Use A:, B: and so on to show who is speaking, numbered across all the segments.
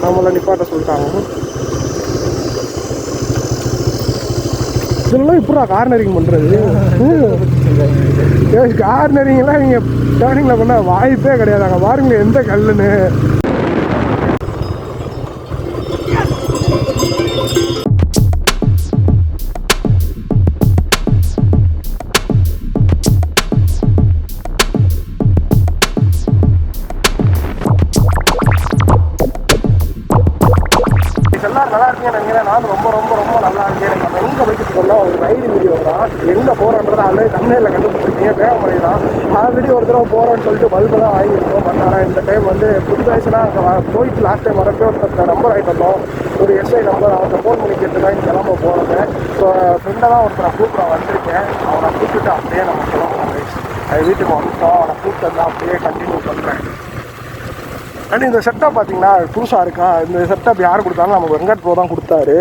A: நம்மளை நிப்பாட்ட சொல்லிட்டாங்க. இதெல்லாம் இப்படா கார்னரிங் பண்ணுறது? கார்னரிங்லாம் நீங்கள் டேர்னிங்கில் பண்ண வாய்ப்பே கிடையாது. அங்கே பாருங்க எந்த கல்லுன்னு. எல்லாரும் நல்லா இருக்கீங்கன்னு நினைக்கிறேன். நானும் ரொம்ப ரொம்ப ரொம்ப நல்லா இருக்கேன். நம்ம எங்கே போய்ட்டு இருக்கோம்னா ஒரு ரைடு வீடியோ தான். எங்கே போகிறோன்றதை ஆல்ரெடி தமிழில் கண்டுபிடிச்சிருக்கீங்க. வேகமலை தான். ஆல்ரெடி ஒரு தடவை போகிறோன்னு சொல்லிட்டு பல்பெல்லாம் வாங்கியிருக்கோம். பட் ஆனால் இந்த டைம் வந்து புது வயசுலாம் அங்கே போயிட்டு லாஸ்ட் டைம் வரப்போ ஒருத்தர் நம்பர் ஆகிட்டு வந்தோம். ஒரு எஸ்ஐ நம்பர் அவர்கிட்ட ஃபோன் பண்ணி கேட்டு தான் கிளம்ப போகிறேங்க. ஸோ ஃப்ரெண்டை தான் ஒருத்தரை கூப்பிட வந்திருக்கேன். அவனை கூப்பிட்டு அப்படியே நம்ம கிளம்புறோம். அது வீட்டுக்கு வந்துட்டோம். அவனை கூப்பிட்டு தான் அப்படியே கண்டினியூ பண்ணுறேன். அண்ட் இந்த செட்டப் பார்த்தீங்கன்னா புதுசாக இருக்கா. இந்த செட்டப் யார் கொடுத்தாலும் நமக்கு வெங்கட் ப்ரோ தான் கொடுத்தாரு.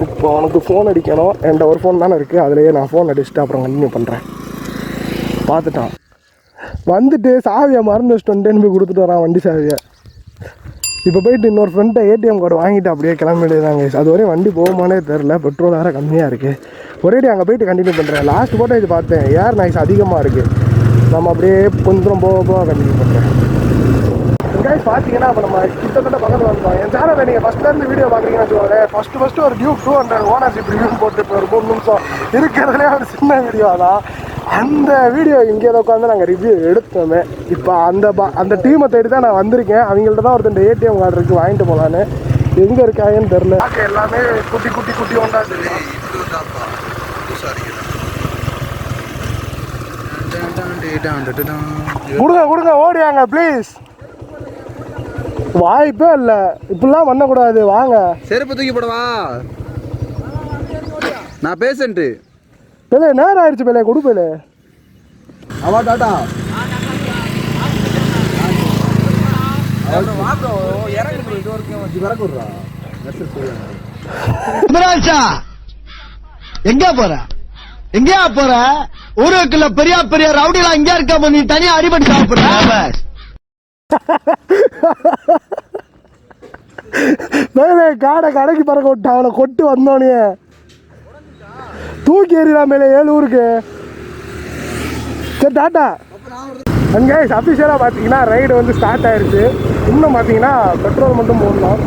A: இப்போ அவனுக்கு ஃபோன் அடிக்கணும். என்கிட்ட ஒரு ஃபோன் தானே இருக்குது. அதிலேயே நான் ஃபோன் அடிச்சுட்டு அப்புறம் கண்டினியூ பண்ணுறேன். பார்த்துட்டான் வந்துட்டு சாவியை மறந்து வச்சுட்டு வந்துட்டு போய் கொடுத்துட்டு வரான் வண்டி சாவியை. இப்போ போயிட்டு இன்னொரு ஃப்ரெண்ட்டை ஏடிஎம் கார்டு வாங்கிட்டு அப்படியே கிளம்ப வேண்டியதாங்க. அது வரையும் வண்டி போகுமானே தெரில. பெட்ரோல் வேறு கம்மியாக இருக்குது. ஒரேடி அங்கே போயிட்டு கண்டினியூ பண்ணுறேன். லாஸ்ட் போட்டோ இது பார்த்தேன். ஏர் நாய்ஸ் அதிகமாக இருக்குது. நம்ம அப்படியே கொஞ்சம் போக கண்டினியூ பண்ணுறேன். கைஸ் பார்த்தீங்கன்னா இப்போ நம்ம கிட்டத்தட்ட பக்கத்தில் வந்தோம். என் சேனலில் நீங்கள் ஃபஸ்ட்லேருந்து வீடியோ பார்க்குறீங்கன்னு வச்சுக்கோங்களேன். ஃபஸ்ட்டு ஒரு டியூக் 200 ஓனர்ஷிப் ரிவ்யூ போட்டு இப்போ ஒரு 3 நிமிஷம் இருக்கிறதுலே ஒரு சின்ன வீடியோ தான். அந்த வீடியோ இங்கே உட்காந்து நாங்கள் ரிவ்யூ எடுத்தோமே. இப்போ அந்த டீமை தேடி தான் நான் வந்திருக்கேன். அவங்கள்ட்ட தான் ஒருத்தர் ஏடிஎம் கார்டு இருக்குது வாங்கிட்டு போகலான்னு. எங்கே இருக்காங்கன்னு தெரில. எல்லாமே குட்டி குட்டி குட்டி ஒன்றா தெரியும். கொடுங்க ஓடியாங்க ப்ளீஸ். வாய்ப்பே இல்லை. இப்படிலாம் பண்ணக்கூடாது. வாங்க
B: செருப்பு தூக்கி போடவா. நான் பேசன்ட்டு
A: பேலே நேரம் ஆயிடுச்சு. பேலே கொடு பேலே.
B: அவா டாட்டா
C: எங்க போற எங்கயா போற? ஊருக்குள்ள பெரிய பெரிய ரவுடிலாம் இங்க இருக்க. நீ தனியா அடிபட்டு சாப்பிடுற.
A: காடை கடைக்கு பறக்க விட்டான். அவனை கொட்டு வந்தோனே தூக்கி எறியலாம் மேலே 7 ஊருக்கு. சரி டாட்டா. அங்கே அஃபிஷியலாக பார்த்தீங்கன்னா ரைடு வந்து ஸ்டார்ட் ஆயிடுச்சு. இன்னும் பார்த்தீங்கன்னா பெட்ரோல் மட்டும் போடணும்.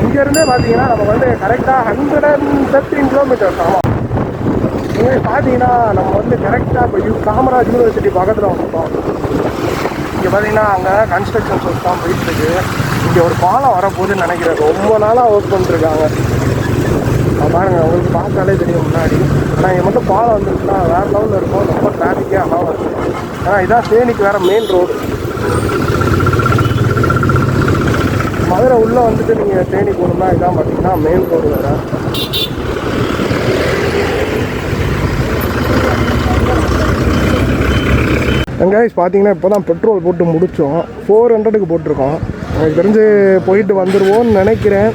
A: இங்கேருந்தே பார்த்தீங்கன்னா நம்ம வந்து கரெக்டாக 113 கிலோமீட்டர்ஸ் ஆகும். இங்கே பார்த்தீங்கன்னா நம்ம வந்து கரெக்டாக இப்போ காமராஜ் யூனிவர்சிட்டி பக்கத்தில் வந்துட்டோம். இங்கே பார்த்தீங்கன்னா அங்கே கன்ஸ்ட்ரக்ஷன் ஒர்க் தான் போயிட்டுருக்கு. இங்கே ஒரு பாலம் வரப்போகுதுன்னு நினைக்கிறேன். ரொம்ப நாளாக ஒர்க் பண்ணிட்டுருக்காங்க. பாருங்கள் உங்களுக்கு பார்த்தாலே தெரியும் முன்னாடி. ஆனால் இங்கே மட்டும் பாலம் வந்துருச்சுன்னா வேறு லெவலில் இருக்கும். ரொம்ப டிராஃபிக்கே ஆகும். ஆனால் இதான் தேனிக்கு வேறு மெயின் ரோடு. மதுரை உள்ளே வந்துட்டு நீங்கள் தேனி போகணுன்னா இதான் பார்த்தீங்கன்னா மெயின் ரோடு வேறு. கைஸ் பார்த்தீங்கன்னா இப்போ தான் பெட்ரோல் போட்டு முடித்தோம். 400க்கு போட்டிருக்கோம். எனக்கு தெரிஞ்சு போயிட்டு வந்துடுவோன்னு நினைக்கிறேன்.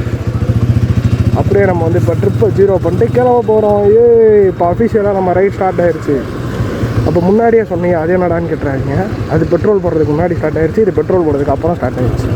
A: அப்படியே நம்ம வந்து இப்போ ட்ரிப்பை 0 பண்ணிட்டு கிளம்ப போகிறோம். இப்போ அஃபிஷியலாக நம்ம ரைட் ஸ்டார்ட் ஆகிடுச்சு. அப்போ முன்னாடியே சொன்னீங்க அதே என்னடான்னு கேட்டுறாங்க. அது பெட்ரோல் போடுறதுக்கு முன்னாடி ஸ்டார்ட் ஆகிடுச்சு. இது பெட்ரோல் போடுறதுக்கு அப்புறம் ஸ்டார்ட் ஆகிடுச்சு.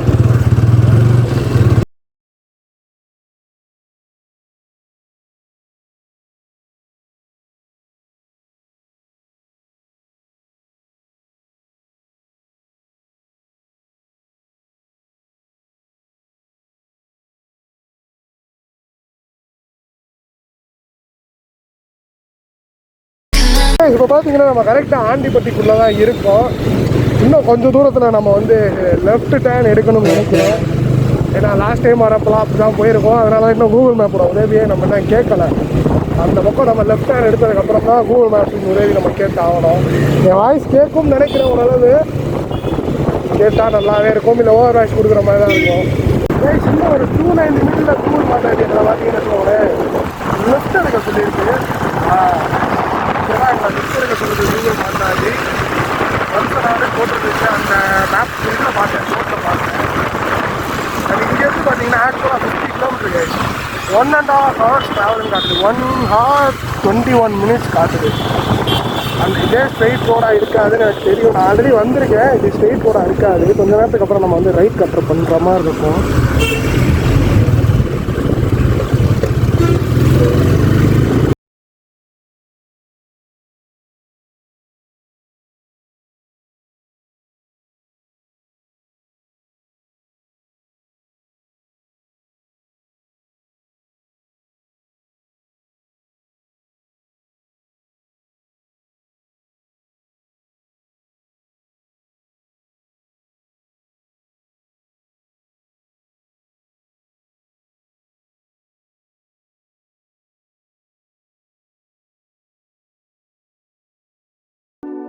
A: இப்போ பார்த்தீங்கன்னா நம்ம கரெக்டாக ஆண்டிப்பட்டிக்குள்ளே தான் இருக்கோம். இன்னும் கொஞ்சம் தூரத்தில் நம்ம வந்து லெஃப்ட் டேர்ன் எடுக்கணும்னு நினைக்கிறேன். ஏன்னா லாஸ்ட் டைம் வரப்போலாம் அப்படி தான் போயிருக்கோம். அதனால இன்னும் கூகுள் மேப்போட உதவியே நம்ம தான் கேட்கல. அந்த பக்கம் நம்ம லெஃப்ட் டேர்ன் எடுத்ததுக்கப்புறம் தான் கூகுள் மேப்ஸின் உதவி நம்ம கேட்டு ஆகணும். என் வாய்ஸ் கேட்கும்னு நினைக்கிறேன். ஓரளவு கேட்டால் நல்லாவே இருக்கும். இல்லை ஓவர் வாய்ஸ் கொடுக்குற மாதிரி தான் இருக்கும். இன்னும் ஒரு 290 மினிட்ல கூகுள் மேப் எடுக்கிறத பார்த்தீங்கன்னா லெஃப்ட் எடுக்க சொல்லியிருக்கு. லெஃப்ட் எடுக்க சொல்லுது கூகுள் மாட்டாது. நானே போட்டுருந்துச்சு. அந்த மேப் இதில் பார்த்தேன், ரோட்டில் பார்த்தேன். அது இங்கேருந்து பார்த்தீங்கன்னா ஆக்சுவலாக 50 கிலோமீட்டர் 1.5 hours ட்ராவலிங் காட்டுது. 1 hour 21 minutes காட்டுது. அந்த இதே ஸ்ட்ரெயிட் ரோடாக இருக்காதுன்னு எனக்கு தெரியும். நான் ஆல்ரெடி வந்திருக்கேன். இது ஸ்ட்ரெயிட் ரோடாக இருக்காது. கொஞ்ச நேரத்துக்கு அப்புறம் நம்ம வந்து ரைட் கட்டர் பண்ணுற மாதிரி இருக்கும்.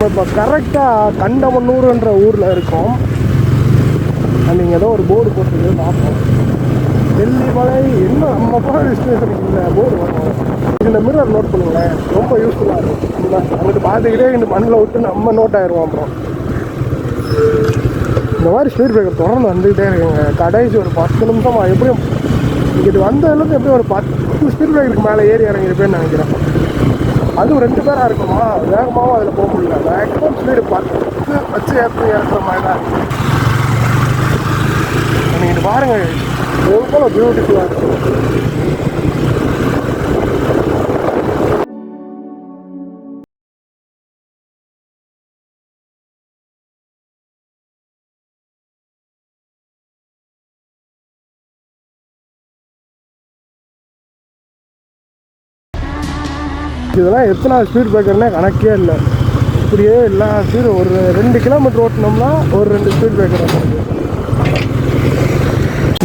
A: இப்போ கரெக்டாக கண்டமன்னூர்ன்ற ஊரில் இருக்கோம். நீங்கள் ஏதோ ஒரு போர்டு போட்டுருக்கு பார்ப்போம். வெள்ளிமலை என்ன நம்ம போகிற டிஸ்டன்ஸ் இந்த போர்டு வரும். இந்த மிரர் நோட் பண்ணுங்களேன், ரொம்ப யூஸ்ஃபுல்லாக இருக்கும். அங்கிட்டு பார்த்துக்கிட்டே இந்த மண்ணில் விட்டு நம்ம நோட் ஆயிடுவோம். அப்புறம் இந்த மாதிரி ஸ்பீட் பிரேக்கர் தொடர்ந்து வந்துக்கிட்டே இருக்குங்க. கடைசி ஒரு 10 நிமிஷமாக எப்படியும் இங்கிட்டு வந்ததுலேருந்து எப்படியும் ஒரு 10 ஸ்பீட் பிரேக்கருக்கு மேலே ஏறி இறங்கிருப்பேன்னு நினைக்கிறேன். அதுவும் 2 பேராக இருக்குமா, வேகமாகவும் அதில் போக முடியல. மேக்ஸிமம் ஸ்பீடு 10 வச்சு ஏற்ற இறக்குற மாதிரி தான் இருக்குது. நீங்கள் பாருங்கள் எவ்வளோ பியூட்டிஃபுல்லாக இருக்கும். இதெல்லாம் எத்தனை ஸ்பீட் பிரேக்கர்னே கணக்கே இல்லை. இப்படியே எல்லா ஸ்பீடு ஒரு 2 கிலோமீட்டர் ஓட்டினோம்னா ஒரு 2 ஸ்பீட் பிரேக்கர் வந்துருக்கு.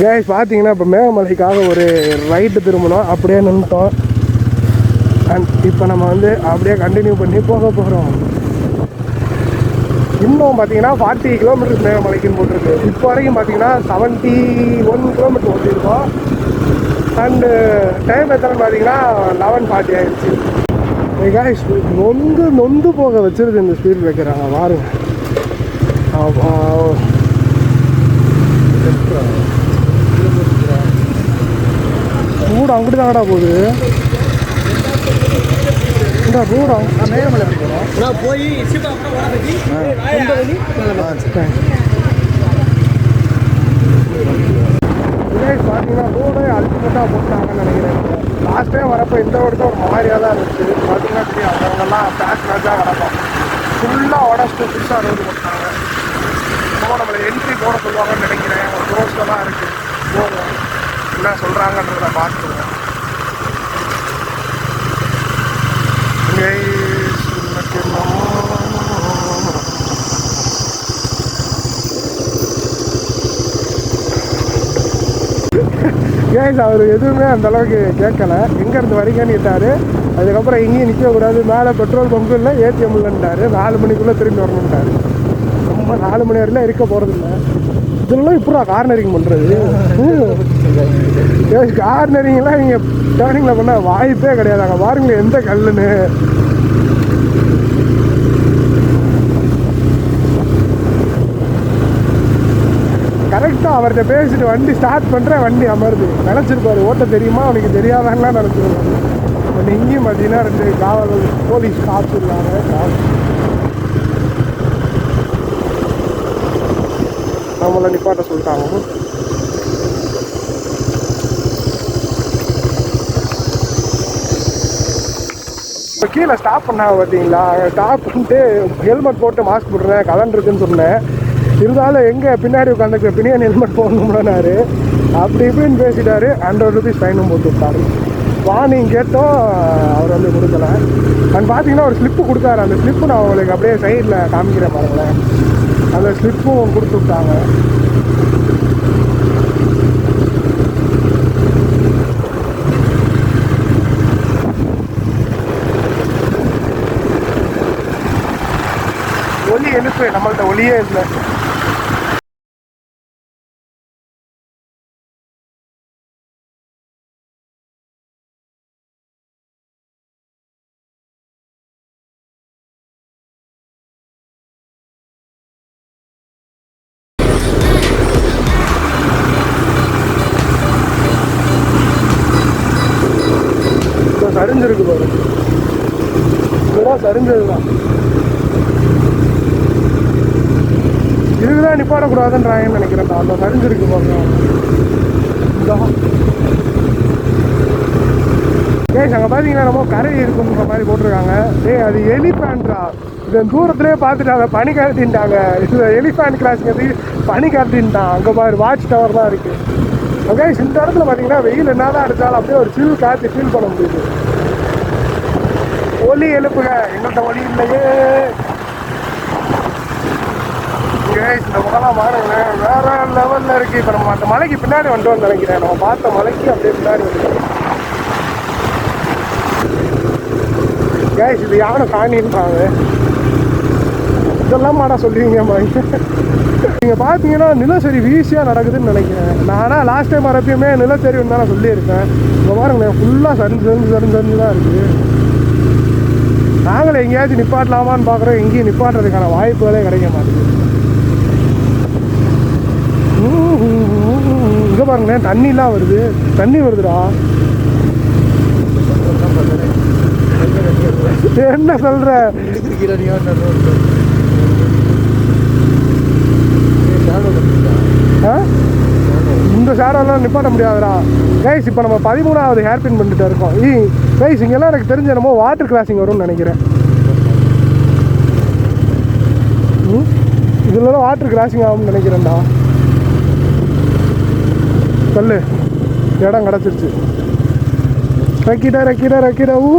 A: கேஸ் பார்த்தீங்கன்னா இப்போ மேகமலைக்காக ஒரு ரைட்டு திரும்பணும், அப்படியே நின்றுட்டோம். அண்ட் இப்போ நம்ம வந்து அப்படியே கண்டினியூ பண்ணி போக போகிறோம். இன்னும் பார்த்தீங்கன்னா 40 கிலோமீட்டர் மேகமலைக்குன்னு போட்டிருக்கு. இப்போ வரைக்கும் பார்த்தீங்கன்னா 71 கிலோமீட்டர் ஓட்டியிருக்கோம். அண்டு டைம் எத்தனைன்னு பார்த்தீங்கன்னா 11:40 ஆயிடுச்சு. காய்ஸ் நொந்து போக வச்சிருக்கு இந்த ஸ்பீட் பிரேக்கராங்க பாருங்க. கூட அங்கிட்டு தாங்கடா போகுது. கூட மேகமலை போய் பார்த்தீங்கன்னா ரோடு அல்டிமேட்டாக போட்டாங்கன்னு நினைக்கிறேன். லாஸ்ட் டைம் வரப்போ இந்த ரோடு ஒரு மாதிரியாக தான் இருந்துச்சு. பார்த்தீங்கன்னா தெரியும் அவங்கெல்லாம் பேக் மேட்சாக கிடப்போம். ஃபுல்லாக உடச்சிட்டு புதுசாக ரோடு போட்டாங்க. இப்போ நம்மளை என்ட்ரி போட சொல்லுவாங்கன்னு நினைக்கிறேன். ஒரு ரோஸில் தான் இருக்குது. போவோம் என்ன சொல்கிறாங்கன்றத பார்த்துருவோம். கேஸ் அவர் எதுவுமே அந்தளவுக்கு கேட்கலை. எங்கேருந்து வரீங்கன்னு கேட்டார். அதுக்கப்புறம் எங்கேயும் நிற்கக்கூடாது, மேலே பெட்ரோல் பங்கு இல்லை, ஏடிஎம் இல்லைன்ட்டார். 4 மணிக்குள்ளே திரும்பி வரணுன்ட்டார். ரொம்ப 4 மணி வரையிலும் இருக்க போகிறதில்ல. இதெல்லாம் இப்படா கார்னரிங் பண்ணுறது. கார்னரிங்லாம் நீங்கள் டேர்னிங்கில் பண்ண வாய்ப்பே கிடையாது. அங்கே பாருங்களேன் எந்த கல்லுன்னு. கரெக்டாக அவர்கிட்ட பேசிட்டு வண்டி ஸ்டார்ட் பண்ணுறேன், வண்டி அமருது. நினச்சிருப்பாரு ஓட்ட தெரியுமா அவனுக்கு தெரியாதான்லாம் நினச்சிருப்பாரு. பட் இங்கேயும் பார்த்தீங்கன்னா 2 காவல் போலீஸ் காசு இல்லாத நம்மளை நிப்பாட்ட சொல்லிட்டாங்க. இப்போ கீழே ஸ்டாப் பண்ணாங்க பார்த்தீங்களா. ஸ்டாப் பண்ணிட்டு ஹெல்மெட் போட்டு மாஸ்க் போட்டுறேன் கலன் இருக்குன்னு சொன்னேன். இருந்தாலும் எங்கே பின்னாடி உட்காந்துக்கு பின்னாடி ஹெல்மெட் போடணும்னாரு. அப்படி இப்படின்னு பேசிட்டாரு. 100 ரூபீஸ் ஃபைனும் போட்டு விட்டாரு. வார்னிங் கேட்டோம், அவர் வந்து கொடுக்கல. அண்ட் பார்த்தீங்கன்னா ஒரு ஸ்லிப்பு கொடுத்தாரு. அந்த ஸ்லிப்பு நான் உங்களுக்கு அப்படியே சைடில் காமிக்கிறேன் பாருங்களேன். அந்த ஸ்லிப்பும் கொடுத்து விட்டாங்க. ஒலி எழுப்பு, நம்மள்ட்ட ஒலியே இல்லை. சரிஞ்சிருக்கு பாரு, இதெல்லாம் சரிஞ்சது தான். கீழே நிப்பாடக்கூடாதுன்றாங்கன்னு நினைக்கிறேன்டா. அந்த சரிஞ்சிருக்கு பாருங்க. ஏய் அங்கே பார்த்தீங்கன்னா நம்ம கரை இருக்குன்ற மாதிரி போட்டிருக்காங்க. ஏய் அது எலிஃபேண்ட்ரா. இதை தூரத்துலேயே பார்த்துட்டு அதை பனி காட்டின்ட்டாங்க. இது எலிஃபேண்ட் கிராசிங்கிறது பனி காட்டின்ட்டான். அங்கே பாரு வாட்ச் டவர் தான் இருக்குது. ஓகே இந்த இடத்துல பார்த்தீங்கன்னா வெயில் என்னதான் அடித்தாலும் அப்படியே ஒரு சில் காற்று ஃபீல் பண்ண முடியுது. ஒலி எழுப்புங்க, எங்கள்கிட்ட ஒலி இல்லையே. இந்த பக்கம்லாம் பாருங்களேன் வேற லெவலில் இருக்குது. இப்போ நம்ம அந்த மலைக்கு பின்னாடி வந்துட்டு நினைக்கிறேன். நம்ம பார்த்த மலைக்கு அப்படியே பின்னாடி வந்து கேஸ் இது யாரும் காணின்றாங்க. இதெல்லாம் மாடா சொல்லுவீங்க நீங்கள் பார்த்தீங்கன்னா நிலச்சரிவு ஈஸியாக நடக்குதுன்னு நினைக்கிறேன். நானாக லாஸ்ட் டைம் வரப்பயுமே நிலச்சரிவுன்னு தான் நான் சொல்லியிருக்கேன். இப்போ பாருங்களேன் ஃபுல்லாக சரிஞ்சு தான் இருக்குது. நாங்களே எங்கேயாச்சும் நிப்பாட்டலாமான்னு பார்க்குறோம். எங்கேயும் நிப்பாட்டுறதுக்கான வாய்ப்புகளே கிடைக்க மாட்டேங்குது. இங்கே பாருங்களேன் தண்ணிலாம் வருது. தண்ணி வருதுடா. என்ன சொல்ற? இந்த ஷேடோலாம் நிப்பாட்ட முடியாதுடா கைஸ். இப்போ நம்ம 13வது ஹேர்பின் பண்ணிட்டு இருக்கோம். கைஸ் இங்கெல்லாம் எனக்கு தெரிஞ்ச என்னமோ வாட்டர் கிராசிங் வரும்னு நினைக்கிறேன். இதுலலாம் வாட்டர் கிராசிங் ஆகும்னு நினைக்கிறேன்டா. சொல்லு இடம் கிடச்சிருச்சு. ரக்கிடா ஊ